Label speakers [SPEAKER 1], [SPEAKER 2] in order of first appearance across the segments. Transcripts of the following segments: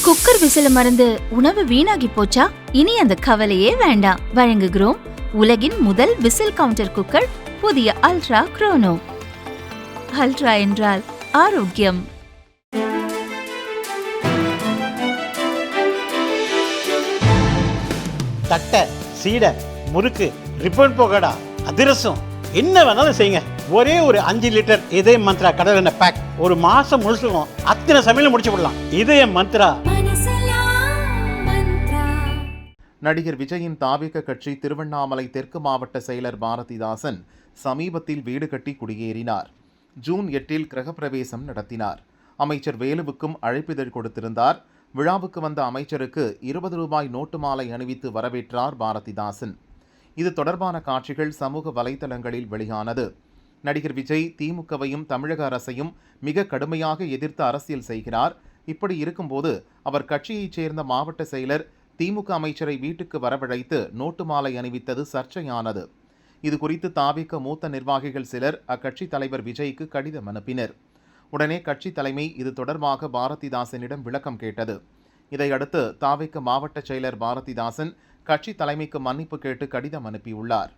[SPEAKER 1] Cooker விசில மறந்து உணவு வீணாகி போச்சா? இனி அந்த கவலையே வேண்டாம். வழங்குகிறோம் உலகின் முதல் விசில் கவுண்டர் குக்கர், புதிய அல்ட்ரா குரோனோ. அல்ட்ரா என்றால் ஆரோக்கியம்.
[SPEAKER 2] தட்டை, சீடை, முறுக்கு, ரிப்பன் போகடா, அதிரசம், என்ன வேணாலும் செய்யுங்க. ஒரே ஒரு 5 லிட்டர் இதய மந்த்ரா கடல் எண்ணெய் பேக் ஒரு மாசம் முழுசுக்கும் அத்தனை சமையல முடிச்சு விடலாம். இதய மந்த்ரா.
[SPEAKER 3] நடிகர் விஜயின் தாவேக கட்சி திருவண்ணாமலை தெற்கு மாவட்ட செயலர் பாரதிதாசன் சமீபத்தில் வீடு கட்டி குடியேறினார். ஜூன் 8 கிரகப்பிரவேசம் நடத்தினார். அமைச்சர் வேலுவுக்கும் அழைப்பிதழ் கொடுத்திருந்தார். விழாவுக்கு வந்த அமைச்சருக்கு 20 ரூபாய் நோட்டு மாலை அணிவித்து வரவேற்றார் பாரதிதாசன். இது தொடர்பான காட்சிகள் சமூக வலைதளங்களில் வெளியானது. நடிகர் விஜய் திமுகவையும் தமிழக அரசையும் மிக கடுமையாக எதிர்த்து அரசியல் செய்கிறார். இப்படி இருக்கும்போது அவர் கட்சியைச் சேர்ந்த மாவட்ட செயலர் திமுக அமைச்சரை வீட்டுக்கு வரவழைத்து நோட்டு மாலை அணிவித்தது சர்ச்சையானது. இது குறித்து தாவேக மூத்த நிர்வாகிகள் சிலர் அக்கட்சி தலைவர் விஜய்க்கு கடிதம் அனுப்பினர். உடனே கட்சி தலைமை இது தொடர்பாக பாரதிதாசனிடம் விளக்கம் கேட்டது. இதையடுத்து தாவேக மாவட்ட செயலர் பாரதிதாசன் கட்சி தலைமைக்கு மன்னிப்பு கேட்டு கடிதம் அனுப்பியுள்ளார்.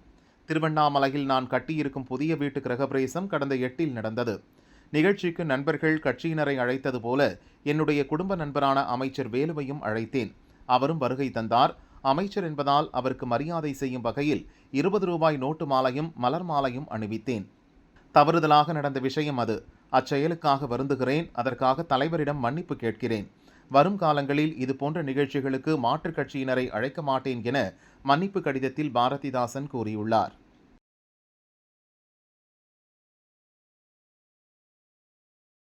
[SPEAKER 3] திருவண்ணாமலையில் நான் கட்டியிருக்கும் புதிய வீட்டு கிரகப்பிரவேசம் கடந்த 8 நடந்தது. நிகழ்ச்சிக்கு நண்பர்கள் கட்சியினரை அழைத்தது போல என்னுடைய குடும்ப நண்பரான அமைச்சர் வேலுவையும் அழைத்தேன். அவரும் வருகை தந்தார். அமைச்சர் என்பதால் அவருக்கு மரியாதை செய்யும் வகையில் 20 ரூபாய் நோட்டு மாலையும் மலர் மாலையும் அணிவித்தேன். தவறுதலாக நடந்த விஷயம் அது. அச்செயலுக்காக வருந்துகிறேன். அதற்காக தலைவரிடம் மன்னிப்பு கேட்கிறேன். வரும் காலங்களில் இதுபோன்ற நிகழ்ச்சிகளுக்கு மாற்றுக் கட்சியினரை அழைக்க மாட்டேன் என மன்னிப்பு கடிதத்தில் பாரதிதாசன் கூறியுள்ளார்.